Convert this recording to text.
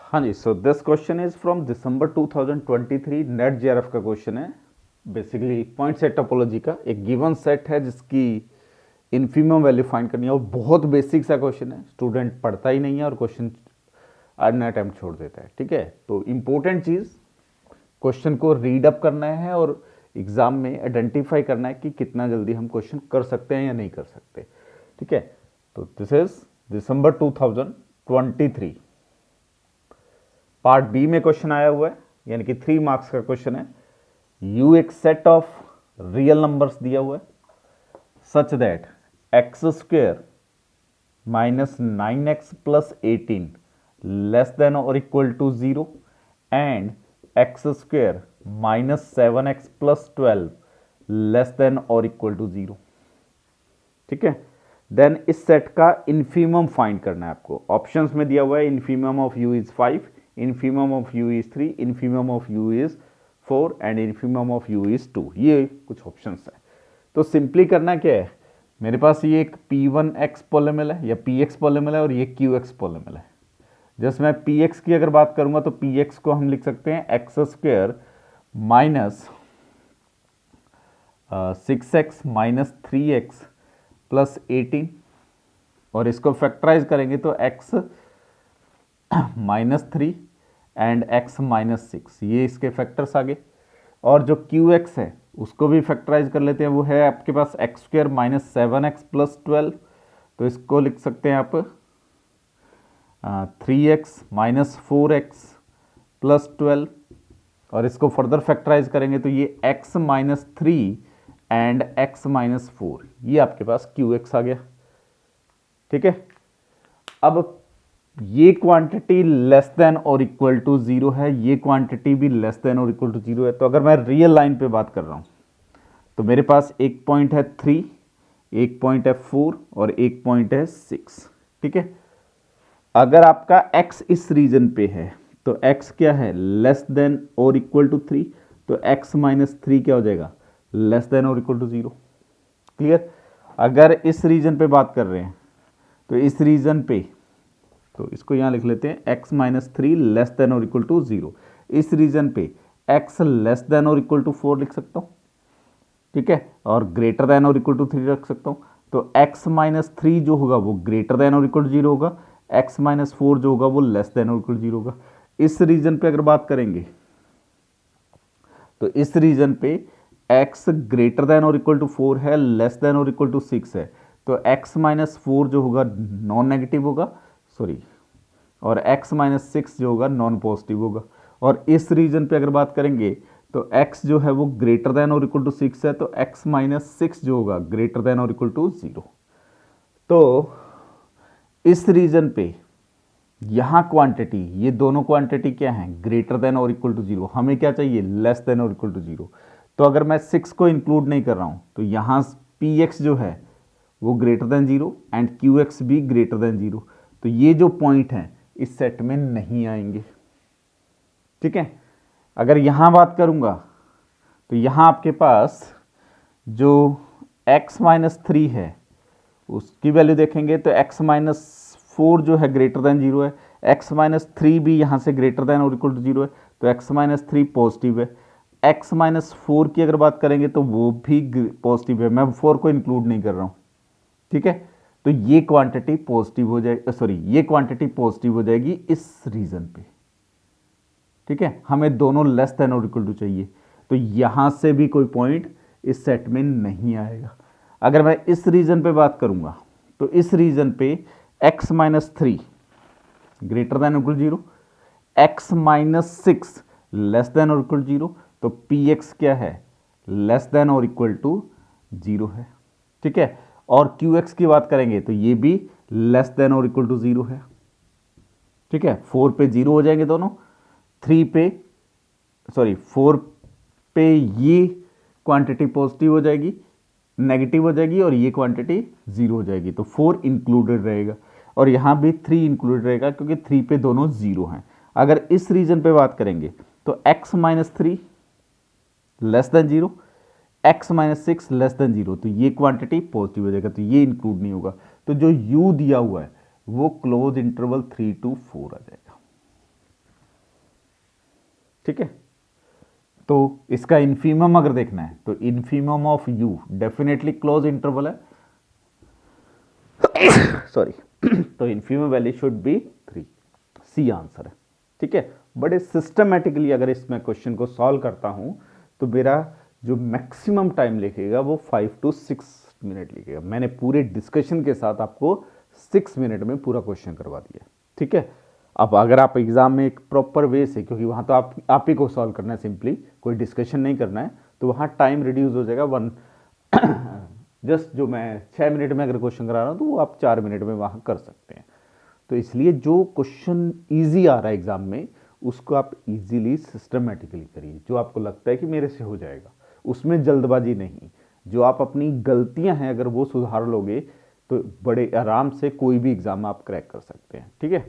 हाँ जी, so this question is from December 2023 NET JRF का क्वेश्चन है। बेसिकली पॉइंट सेट टोपोलॉजी का एक गिवन सेट है जिसकी इन्फीमम वैल्यू फाइंड करनी है और बहुत बेसिक सा क्वेश्चन है, स्टूडेंट पढ़ता ही नहीं है और क्वेश्चन अन अटेम्प्ट छोड़ देता है। ठीक है, तो इम्पोर्टेंट चीज़ क्वेश्चन को रीड अप करना है और एग्जाम में आइडेंटिफाई करना है कि कितना जल्दी हम क्वेश्चन कर सकते हैं या नहीं कर सकते। ठीक है, तो this is December 2023 part B में क्वेश्चन आया हुआ है, यानी कि 3 मार्क्स का क्वेश्चन है। यू एक सेट ऑफ रियल नंबर्स दिया हुआ है such that x square minus 9x plus 18 less than और equal to 0 and x square minus 7x plus 12 less than और इक्वल टू 0। ठीक है, देन इस सेट का इन्फीमम फाइंड करना है आपको। ऑप्शंस में दिया हुआ है infimum of u is 5, infimum of u is 3, infimum of u is 4 and infimum of u is 2। ये कुछ ऑप्शंस है। तो सिंपली करना क्या है, मेरे पास ये एक p1x पॉलिनोमियल है या px पॉलिनोमियल है और ये qx पॉलिनोमियल है। जस्ट मैं px की अगर बात करूंगा तो px को हम लिख सकते हैं x square minus 6x minus 3x plus 18 और इसको फैक्टराइज करेंगे तो x minus 3 and x minus 6, ये इसके फैक्टर्स आ गए। और जो qx है उसको भी फैक्टराइज कर लेते हैं, वो है आपके पास x square minus 7x plus 12, तो इसको लिख सकते हैं आप 3x माइनस 4x प्लस 12 और इसको फर्दर फैक्टराइज करेंगे तो ये x minus 3 and x minus 4, ये आपके पास qx आ गया। ठीक है, अब ये क्वांटिटी लेस देन और इक्वल टू 0 है, ये क्वांटिटी भी लेस देन और इक्वल टू 0 है। तो अगर मैं रियल लाइन पे बात कर रहा हूं तो मेरे पास एक पॉइंट है 3, एक पॉइंट है 4 और एक पॉइंट है 6। ठीक है, अगर आपका x इस रीजन पे है तो x क्या है, लेस देन और इक्वल टू 3, तो x माइनस 3 क्या हो जाएगा, लेस देन और इक्वल टू 0। क्लियर। अगर इस रीजन पे बात कर रहे हैं तो इस रीजन पे, तो इसको यहां लिख लेते हैं x माइनस 3 लेस देन और इक्वल टू 0। इस रीजन पे x लेस देन और इक्वल टू 4 लिख सकता हूं। ठीक है, और ग्रेटर देन और इक्वल टू 3 रख सकता हूं। तो x माइनस 3 जो होगा वो ग्रेटर देन और इक्वल टू 0 होगा, x माइनस 4 जो होगा वो लेस देन और इक्वल टू 0 होगा। इस रीजन पे अगर बात करेंगे तो इस रीजन पे x ग्रेटर देन और इक्वल टू 4 है, लेस देन और इक्वल टू 6 है, तो x माइनस 4 जो होगा नॉन नेगेटिव होगा, सॉरी, और x माइनस 6 जो होगा नॉन पॉजिटिव होगा। और इस रीजन पे अगर बात करेंगे तो x जो है वो ग्रेटर देन और इक्वल टू 6 है, तो x माइनस 6 जो होगा ग्रेटर देन और इक्वल टू 0। तो इस रीजन पे यहां क्वांटिटी, ये दोनों क्वांटिटी क्या है, ग्रेटर देन और इक्वल टू 0। हमें क्या चाहिए, लेस देन और इक्वल टू 0। तो अगर मैं 6 को इंक्लूड नहीं कर रहा हूं तो यहां px जो है वो ग्रेटर देन 0 एंड qx भी ग्रेटर देन 0, तो ये जो पॉइंट है इस सेट में नहीं आएंगे। ठीक है, अगर यहां बात करूंगा तो यहां आपके पास जो x माइनस 3 है उसकी वैल्यू देखेंगे तो x माइनस 4 जो है ग्रेटर देन 0 है, x माइनस 3 भी यहां से ग्रेटर देन और इक्वल टू 0 है, तो x माइनस 3 पॉजिटिव है। x माइनस 4 की अगर बात करेंगे तो वो भी पॉजिटिव है, मैं 4 को इंक्लूड नहीं कर रहा हूं। ठीक है, तो ये क्वांटिटी पॉजिटिव हो जाएगी, सॉरी, ये क्वांटिटी पॉजिटिव हो जाएगी इस रीजन पे। ठीक है, हमें दोनों लेस देन और इक्वल टू चाहिए, तो यहां से भी कोई पॉइंट इस सेट में नहीं आएगा। अगर मैं इस रीजन पे बात करूंगा तो इस रीजन पे x minus 3 greater than equal 0, x minus 6 less than और इक्वल 0, तो px क्या है, लेस देन और इक्वल टू 0 है। ठीक है, और qx की बात करेंगे तो ये भी लेस देन और इक्वल टू 0 है। ठीक है, 4 पे 0 हो जाएंगे दोनों, 3 पे, सॉरी 4 पे ये क्वांटिटी पॉजिटिव हो जाएगी, नेगेटिव हो जाएगी और ये क्वांटिटी 0 हो जाएगी, तो 4 इंक्लूडेड रहेगा और यहाँ भी 3 इंक्लूडेड रहेगा क्योंकि 3 पे दोनों 0 हैं। अगर इस रीजन पे बात करेंगे तो x minus 3 less than 0, x minus 6 less than 0, तो ये क्वांटिटी पॉजिटिव हो जाएगा, तो ये इंक्लूड नहीं होगा। तो जो u दिया हुआ है वो क्लोज इंटरवल 3 to 4 आ जाएगा। ठीक है। तो इसका इन्फीमम अगर देखना है तो infimum of U definitely close interval है, सॉरी तो infimum value should be 3, C answer है। ठीक है, बड़े सिस्टमेटिकली अगर इसमें क्वेश्चन को सॉल्व करता हूं तो मेरा जो मैक्सिमम टाइम लिखेगा वो 5 to 6 मिनट लिखेगा। मैंने पूरे डिस्कशन के साथ आपको 6 मिनट में पूरा क्वेश्चन करवा दिया। ठीक है, अब अगर आप एग्जाम में एक प्रॉपर वे से, क्योंकि वहाँ तो आप ही को सॉल्व करना है, सिंपली कोई डिस्कशन नहीं करना है, तो वहाँ टाइम रिड्यूस हो जाएगा 1 जस्ट जो मैं 6 मिनट में अगर क्वेश्चन करा रहा हूँ तो वो आप 4 मिनट में वहाँ कर सकते हैं। तो इसलिए जो क्वेश्चन ईजी आ रहा है एग्जाम में उसको आप इजीली सिस्टमेटिकली करिए, जो आपको लगता है कि मेरे से हो जाएगा, उसमें जल्दबाजी नहीं। जो आप अपनी गलतियां हैं अगर वो सुधार लोगे तो बड़े आराम से कोई भी एग्जाम आप क्रैक कर सकते हैं। ठीक है।